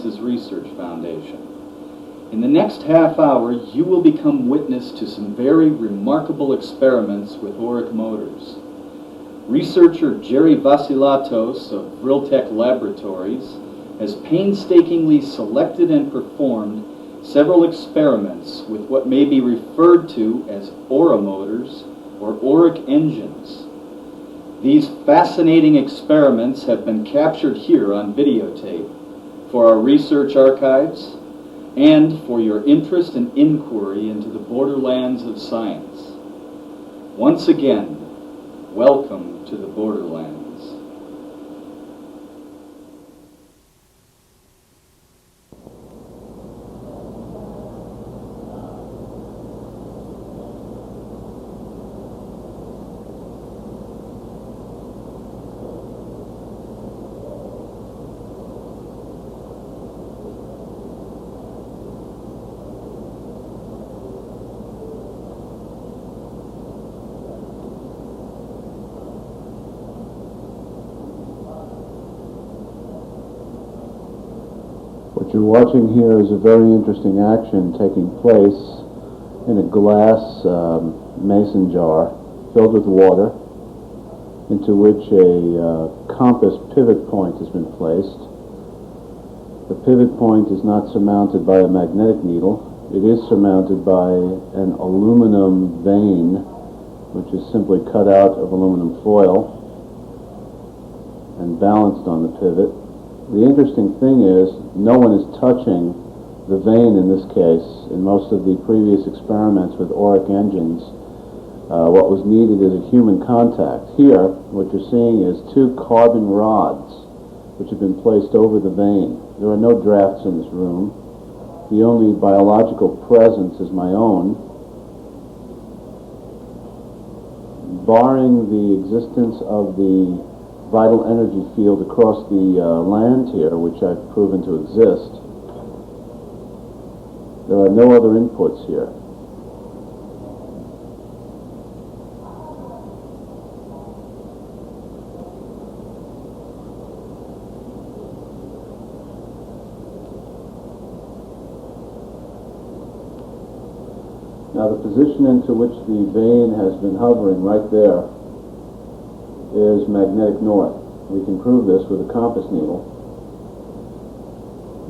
Sciences Research Foundation. In the next half hour, you will become witness to some very remarkable experiments with auric motors. Researcher Gerry Vassilatos of Vril-Tech Laboratories has painstakingly selected and performed several experiments with what may be referred to as aura motors or auric engines. These fascinating experiments have been captured here on videotape for our research archives and for your interest and inquiry into the borderlands of science. Once again, welcome to the Borderlands. What you're watching here is a very interesting action taking place in a glass mason jar filled with water into which a compass pivot point has been placed. The pivot point is not surmounted by a magnetic needle. It is surmounted by an aluminum vane, which is simply cut out of aluminum foil and balanced on the pivot. The interesting thing is no one is touching the vane in this case. In most of the previous experiments with auric engines, what was needed is a human contact. Here, what you're seeing is two carbon rods which have been placed over the vane. There are no drafts in this room. The only biological presence is my own. Barring the existence of the vital energy field across the land here, which I've proven to exist, there are no other inputs here. Now the position into which the vane has been hovering right there is magnetic north. We can prove this with a compass needle.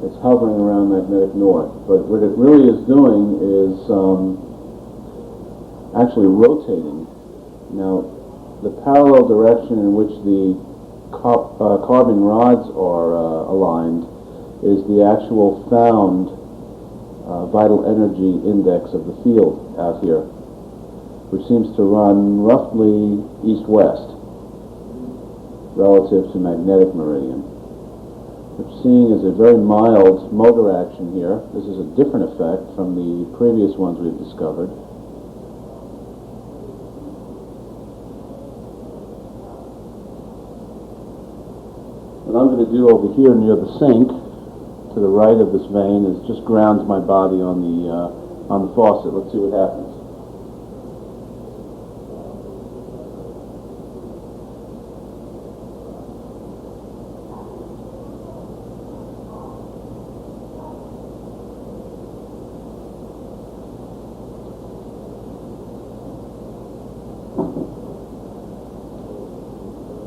It's hovering around magnetic north, but what it really is doing is actually rotating. Now, the parallel direction in which the carbon rods are aligned is the actual found vital energy index of the field out here, which seems to run roughly east-west relative to magnetic meridian. What you're seeing is a very mild motor action here. This is a different effect from the previous ones we've discovered. What I'm going to do over here near the sink, to the right of this vane, is just ground my body on the faucet. Let's see what happens.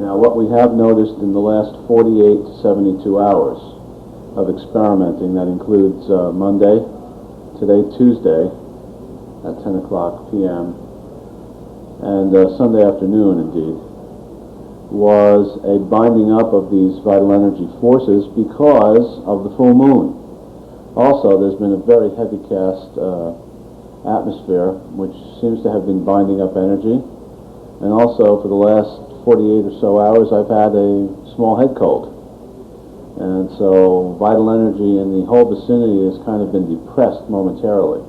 Now, what we have noticed in the last 48 to 72 hours of experimenting, that includes Monday, today Tuesday at 10 o'clock p.m., and Sunday afternoon, indeed, was a binding up of these vital energy forces because of the full moon. Also, there's been a very heavy cast atmosphere, which seems to have been binding up energy, and also for the last 48 or so hours, I've had a small head cold. And so vital energy in the whole vicinity has kind of been depressed momentarily.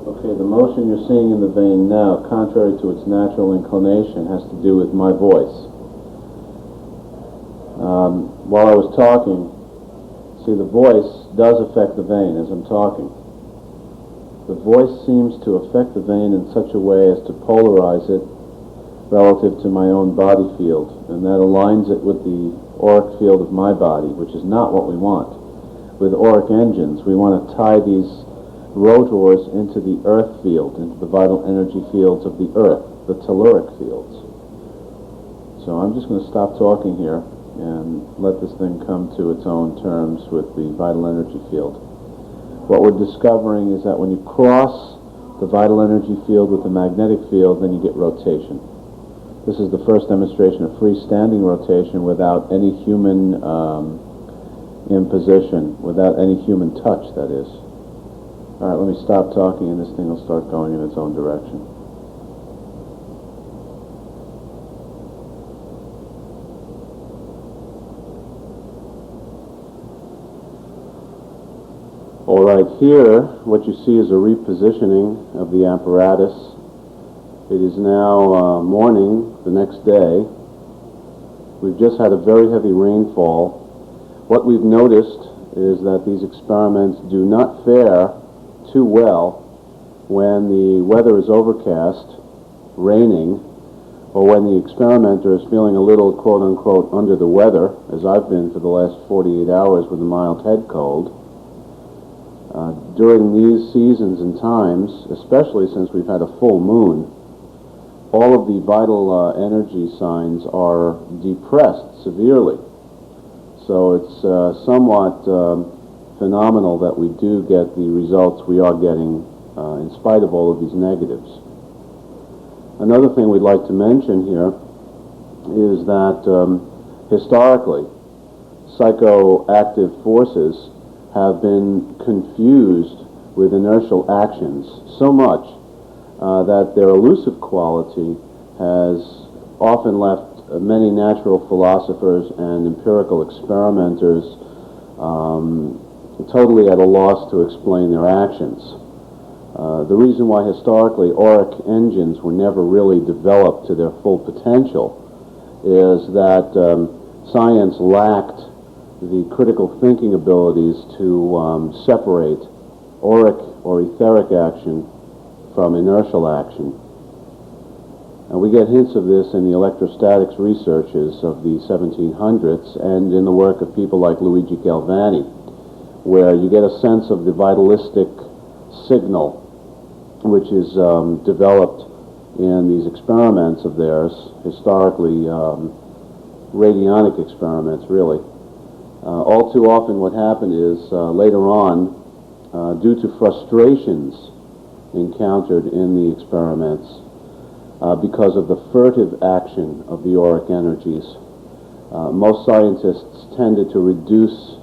Okay, the motion you're seeing in the vein now, contrary to its natural inclination, has to do with my voice. While I was talking, see, the voice does affect the vein as I'm talking. The voice seems to affect the vein in such a way as to polarize it relative to my own body field, and that aligns it with the auric field of my body, which is not what we want. With auric engines, we want to tie these rotors into the earth field, into the vital energy fields of the earth, the telluric fields. So I'm just going to stop talking here and let this thing come to its own terms with the vital energy field. What we're discovering is that when you cross the vital energy field with the magnetic field, then you get rotation. This is the first demonstration of freestanding rotation without any human imposition, without any human touch, that is. All right, let me stop talking and this thing will start going in its own direction. All right, here what you see is a repositioning of the apparatus. It is now morning the next day. We've just had a very heavy rainfall. What we've noticed is that these experiments do not fare too well when the weather is overcast, raining, or when the experimenter is feeling a little quote-unquote under the weather, as I've been for the last 48 hours with a mild head cold. During these seasons and times, especially since we've had a full moon, all of the vital energy signs are depressed severely. So it's somewhat phenomenal that we do get the results we are getting in spite of all of these negatives. Another thing we'd like to mention here is that historically, psychoactive forces have been confused with inertial actions so much that their elusive quality has often left many natural philosophers and empirical experimenters totally at a loss to explain their actions. The reason why historically auric engines were never really developed to their full potential is that science lacked the critical thinking abilities to separate auric or etheric action from inertial action. And we get hints of this in the electrostatics researches of the 1700s and in the work of people like Luigi Galvani, where you get a sense of the vitalistic signal which is developed in these experiments of theirs, historically radionic experiments, really. All too often what happened is later on, due to frustrations encountered in the experiments, because of the furtive action of the auric energies, most scientists tended to reduce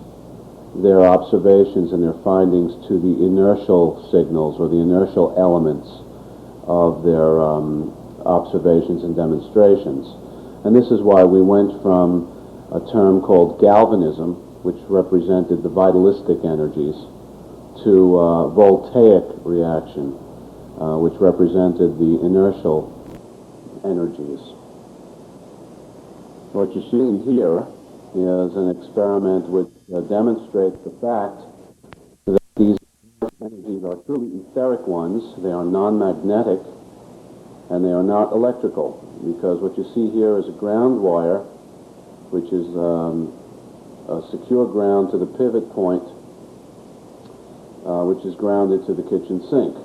their observations and their findings to the inertial signals or the inertial elements of their observations and demonstrations. And this is why we went from a term called galvanism, which represented the vitalistic energies, to voltaic reaction, which represented the inertial energies. What you see here is an experiment which demonstrates the fact that these energies are truly etheric ones. They are non-magnetic and they are not electrical, because what you see here is a ground wire which is a secure ground to the pivot point, which is grounded to the kitchen sink.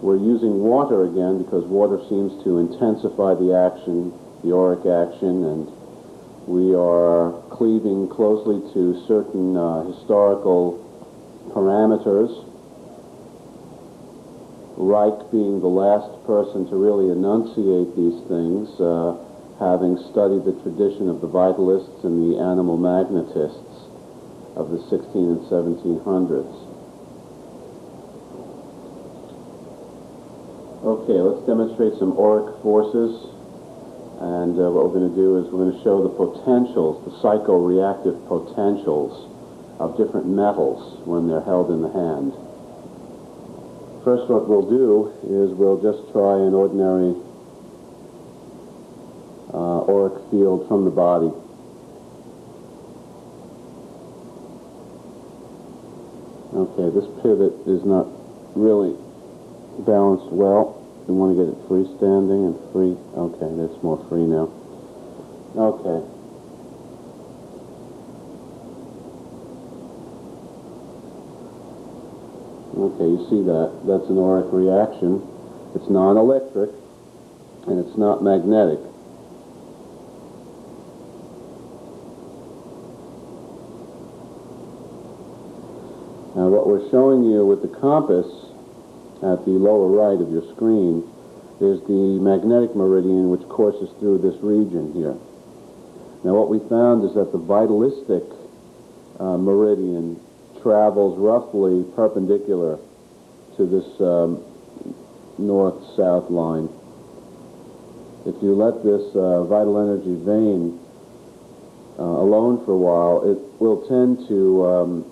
We're using water again because water seems to intensify the action, the auric action, and we are cleaving closely to certain historical parameters. Reich being the last person to really enunciate these things, having studied the tradition of the vitalists and the animal magnetists of the 16 and 1700s. Okay, let's demonstrate some auric forces, and what we're going to do is we're going to show the potentials, the psychoreactive potentials of different metals when they're held in the hand. First, what we'll do is we'll just try an ordinary auric field from the body. Okay, this pivot is not really balanced well. We want to get it freestanding and free. Okay, that's more free now. Okay. Okay, you see that. That's an auric reaction. It's non-electric, and it's not magnetic. Now what we're showing you with the compass at the lower right of your screen is the magnetic meridian which courses through this region here. Now what we found is that the vitalistic meridian travels roughly perpendicular to this north-south line. If you let this vital energy vein alone for a while, it will tend to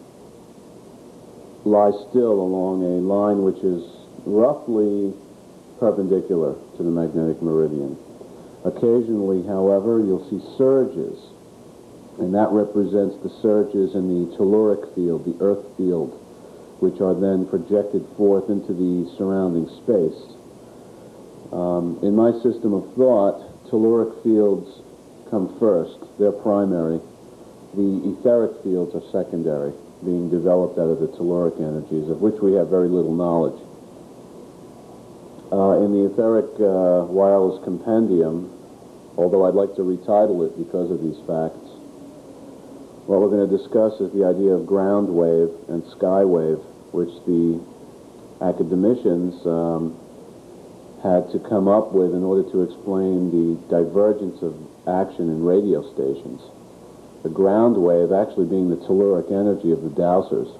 lie still along a line which is roughly perpendicular to the magnetic meridian. Occasionally, however, you'll see surges, and that represents the surges in the telluric field, the earth field, which are then projected forth into the surrounding space. In my system of thought, telluric fields come first. They're primary. The etheric fields are secondary, being developed out of the telluric energies, of which we have very little knowledge. In the etheric wireless compendium, although I'd like to retitle it because of these facts, what we're going to discuss is the idea of ground wave and sky wave, which the academicians had to come up with in order to explain the divergence of action in radio stations. The ground wave actually being the telluric energy of the dowsers.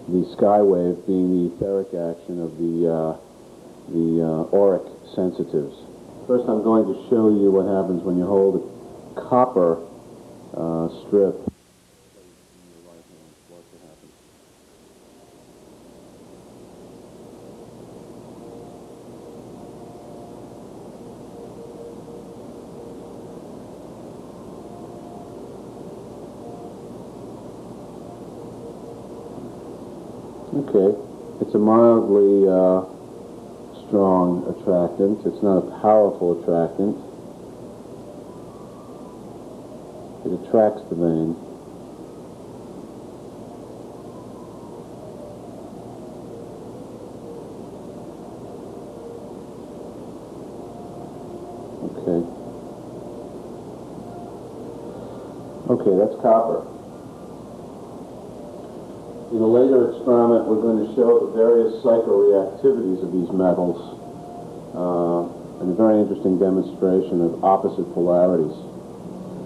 The sky wave being the etheric action of the auric sensitives. First I'm going to show you what happens when you hold a copper strip. Okay, it's a mildly strong attractant. It's not a powerful attractant. It attracts the vein. Okay, that's copper. In a later experiment, we're going to show the various psychoreactivities of these metals and a very interesting demonstration of opposite polarities,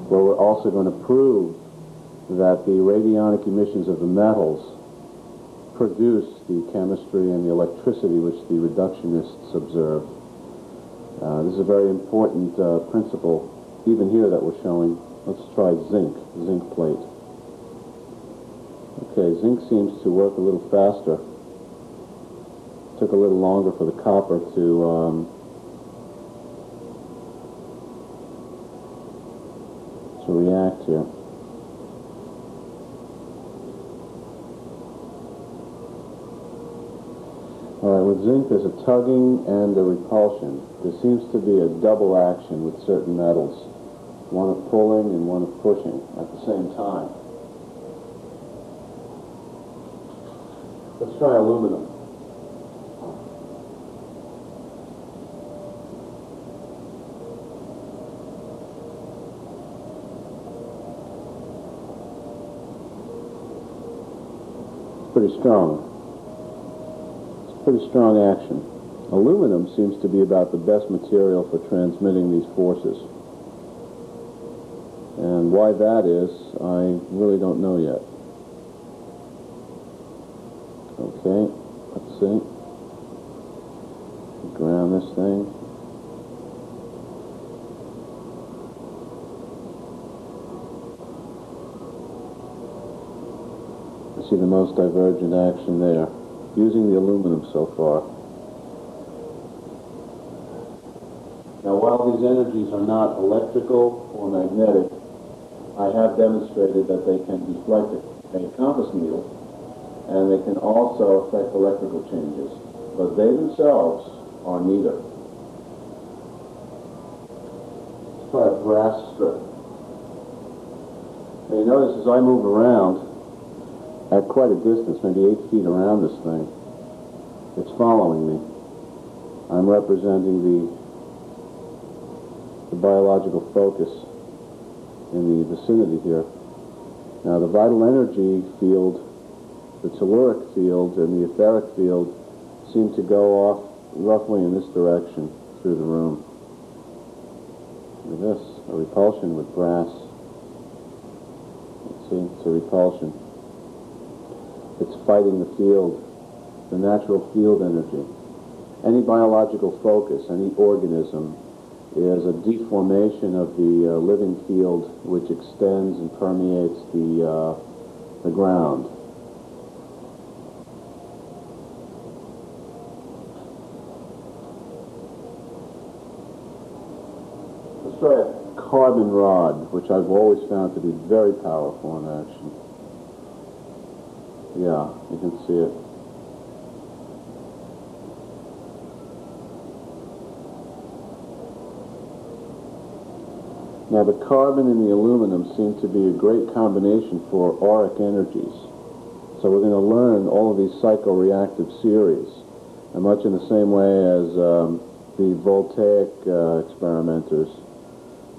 where we're also going to prove that the radionic emissions of the metals produce the chemistry and the electricity which the reductionists observe. This is a very important principle, even here that we're showing. Let's try zinc plate. Okay, zinc seems to work a little faster. Took a little longer for the copper to react here. All right, with zinc there's a tugging and a repulsion. There seems to be a double action with certain metals, one of pulling and one of pushing at the same time. Let's try aluminum. It's pretty strong. It's pretty strong action. Aluminum seems to be about the best material for transmitting these forces. And why that is, I really don't know yet. Okay, let's see. Ground this thing. I see the most divergent action there, using the aluminum so far. Now, while these energies are not electrical or magnetic, I have demonstrated that they can deflect a compass needle, and they can also affect electrical changes, but they themselves are neither. Let's try a brass strip. Now you notice as I move around at quite a distance, maybe 8 feet around this thing, it's following me. I'm representing the biological focus in the vicinity here. Now the vital energy field, the telluric field, and the etheric field seem to go off roughly in this direction through the room. Look at this, a repulsion with brass. Let's see, it's a repulsion. It's fighting the field, the natural field energy. Any biological focus, any organism, is a deformation of the living field which extends and permeates the ground. Let's try a carbon rod, which I've always found to be very powerful in action. Yeah, you can see it. Now the carbon and the aluminum seem to be a great combination for auric energies. So we're going to learn all of these psychoreactive series, and much in the same way as the voltaic experimenters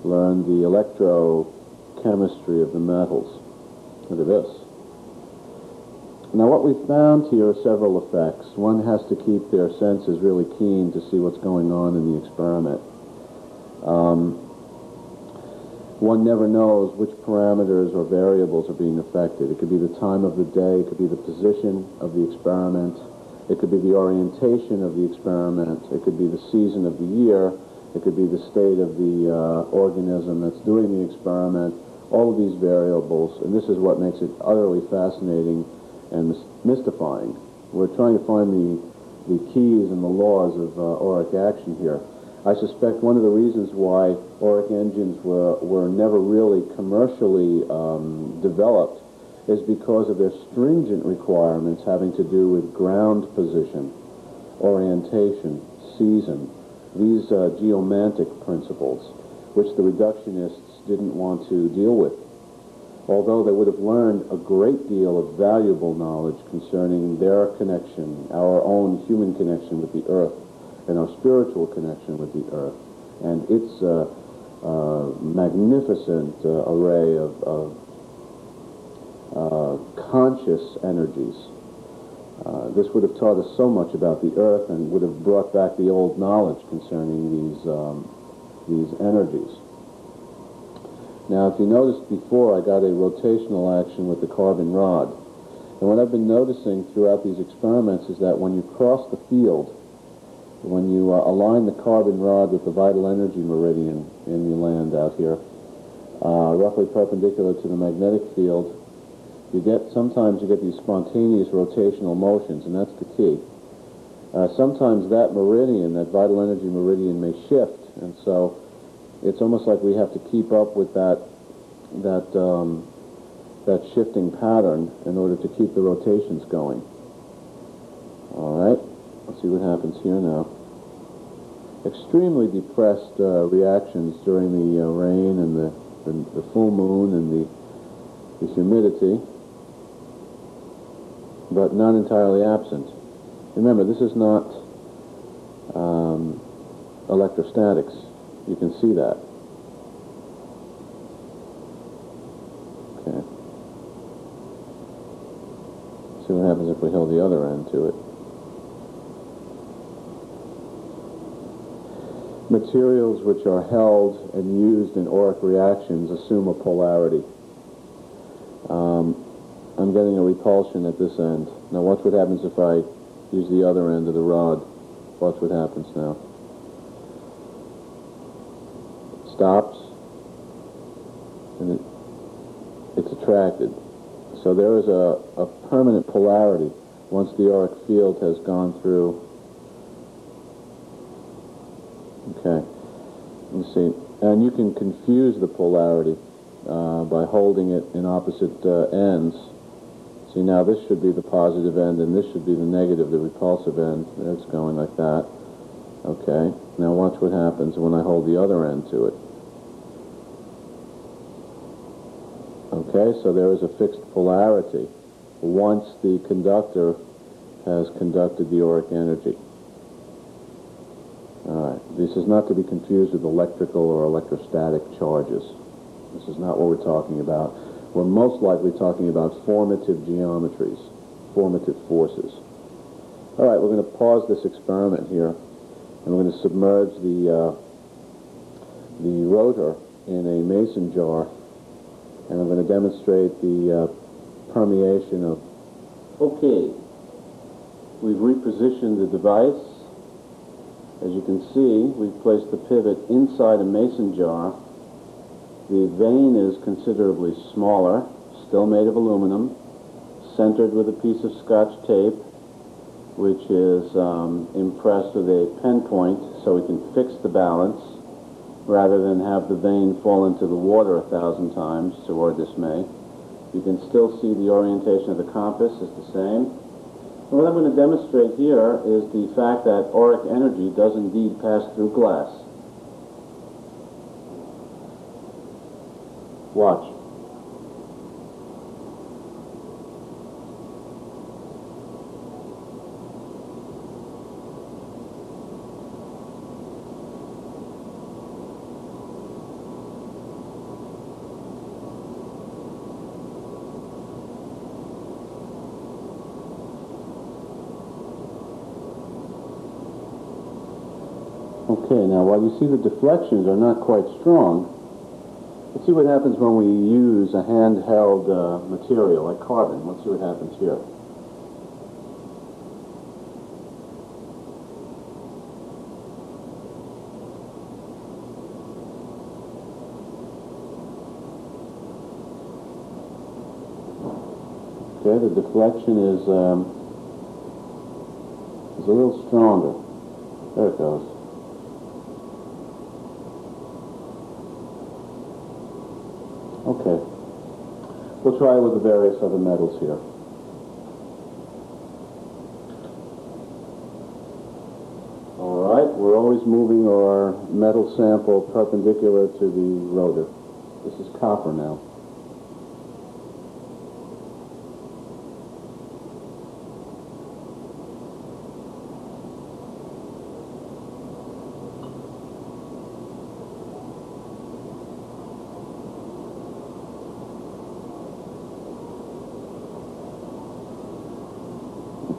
learned the electrochemistry of the metals. Look at this. Now what we found here are several effects. One has to keep their senses really keen to see what's going on in the experiment. One never knows which parameters or variables are being affected. It could be the time of the day, it could be the position of the experiment, it could be the orientation of the experiment, it could be the season of the year, it could be the state of the organism that's doing the experiment, all of these variables, and this is what makes it utterly fascinating and mystifying. We're trying to find the keys and the laws of auric action here. I suspect one of the reasons why auric engines were never really commercially developed is because of their stringent requirements having to do with ground position, orientation, season, these geomantic principles, which the reductionists didn't want to deal with. Although they would have learned a great deal of valuable knowledge concerning their connection, our own human connection with the earth, and our spiritual connection with the earth, and its magnificent array of conscious energies. This would have taught us so much about the earth and would have brought back the old knowledge concerning these energies. Now, if you noticed before, I got a rotational action with the carbon rod. And what I've been noticing throughout these experiments is that when you cross the field, when you align the carbon rod with the vital energy meridian in the land out here, roughly perpendicular to the magnetic field, sometimes you get these spontaneous rotational motions, and that's the key. Sometimes that meridian, that vital energy meridian, may shift, and so it's almost like we have to keep up with that shifting pattern in order to keep the rotations going. All right. Let's see what happens here now. Extremely depressed reactions during the rain and the full moon and the humidity, but not entirely absent. Remember, this is not electrostatics. You can see that. Okay. See what happens if we hold the other end to it. Materials which are held and used in auric reactions assume a polarity. I'm getting a repulsion at this end. Now watch what happens if I use the other end of the rod. Watch what happens now. It stops, and it's attracted. So there is a permanent polarity once the auric field has gone through. Okay, let me see. And you can confuse the polarity by holding it in opposite ends. See, now this should be the positive end, and this should be the negative, the repulsive end. There it's going like that. Okay, now watch what happens when I hold the other end to it. Okay, so there is a fixed polarity once the conductor has conducted the auric energy. All right, this is not to be confused with electrical or electrostatic charges. This is not what we're talking about. We're most likely talking about formative geometries, formative forces. All right, we're going to pause this experiment here, and we're going to submerge the rotor in a mason jar, and I'm going to demonstrate the permeation of... Okay, we've repositioned the device. As you can see, we've placed the pivot inside a mason jar. The vane is considerably smaller, still made of aluminum, centered with a piece of Scotch tape, which is impressed with a pen point so we can fix the balance rather than have the vane fall into the water 1,000 times to our dismay. You can still see the orientation of the compass is the same. And what I'm going to demonstrate here is the fact that auric energy does indeed pass through glass. Watch. Okay, now while you see the deflections are not quite strong, let's see what happens when we use a handheld material like carbon. Let's see what happens here. Okay, the deflection is a little stronger. There it goes. Okay. We'll try with the various other metals here. All right, we're always moving our metal sample perpendicular to the rotor. This is copper now.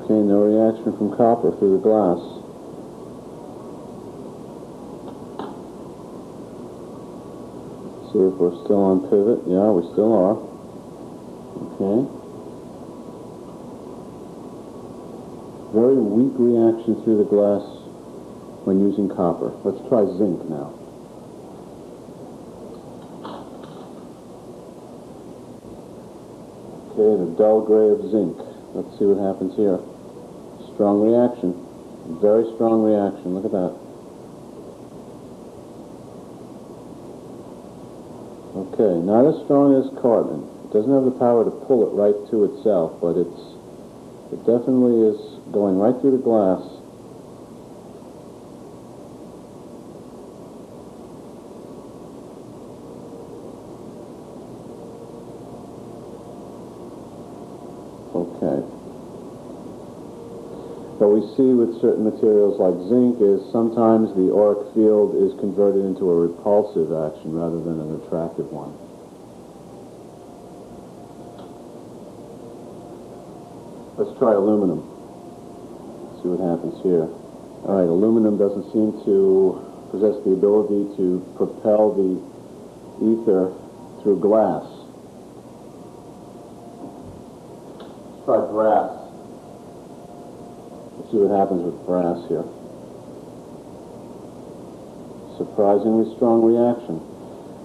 Okay, no reaction from copper through the glass. See if we're still on pivot. Yeah, we still are. Okay. Very weak reaction through the glass when using copper. Let's try zinc now. Okay, the dull gray of zinc. Let's see what happens here. Strong reaction. Very strong reaction. Look at that. Okay, not as strong as carbon. It doesn't have the power to pull it right to itself, but it definitely is going right through the glass. Okay. What we see with certain materials like zinc is sometimes the auric field is converted into a repulsive action rather than an attractive one. Let's try aluminum. See what happens here. All right, aluminum doesn't seem to possess the ability to propel the ether through glass. Let's try brass. Let's see what happens with brass here. Surprisingly strong reaction.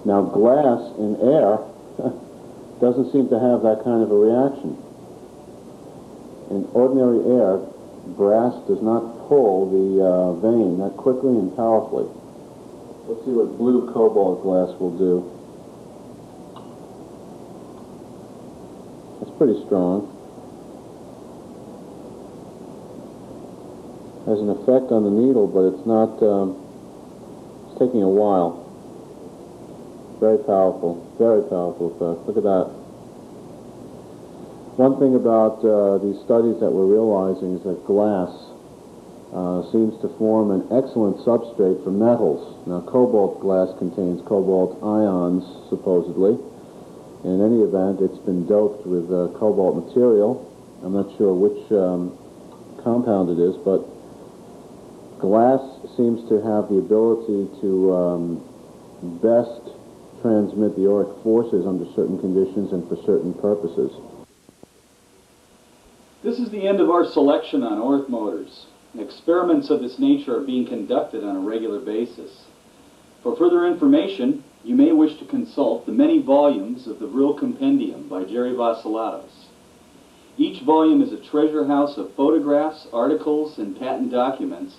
Now glass in air doesn't seem to have that kind of a reaction. In ordinary air, brass does not pull the vane that quickly and powerfully. Let's see what blue cobalt glass will do. pretty strong. Has an effect on the needle, but it's not, it's taking a while. Very powerful effect. Look at that. One thing about these studies that we're realizing is that glass seems to form an excellent substrate for metals. Now, cobalt glass contains cobalt ions, supposedly. In any event, it's been doped with cobalt material. I'm not sure which compound it is, but glass seems to have the ability to best transmit the auric forces under certain conditions and for certain purposes. This is the end of our selection on auric motors. Experiments of this nature are being conducted on a regular basis. For further information, you may wish to consult the many volumes of the Vril Compendium by Gerry Vassilatos. Each volume is a treasure house of photographs, articles, and patent documents,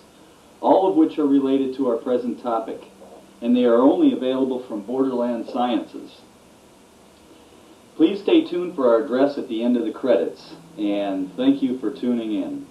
all of which are related to our present topic, and they are only available from Borderland Sciences. Please stay tuned for our address at the end of the credits, and thank you for tuning in.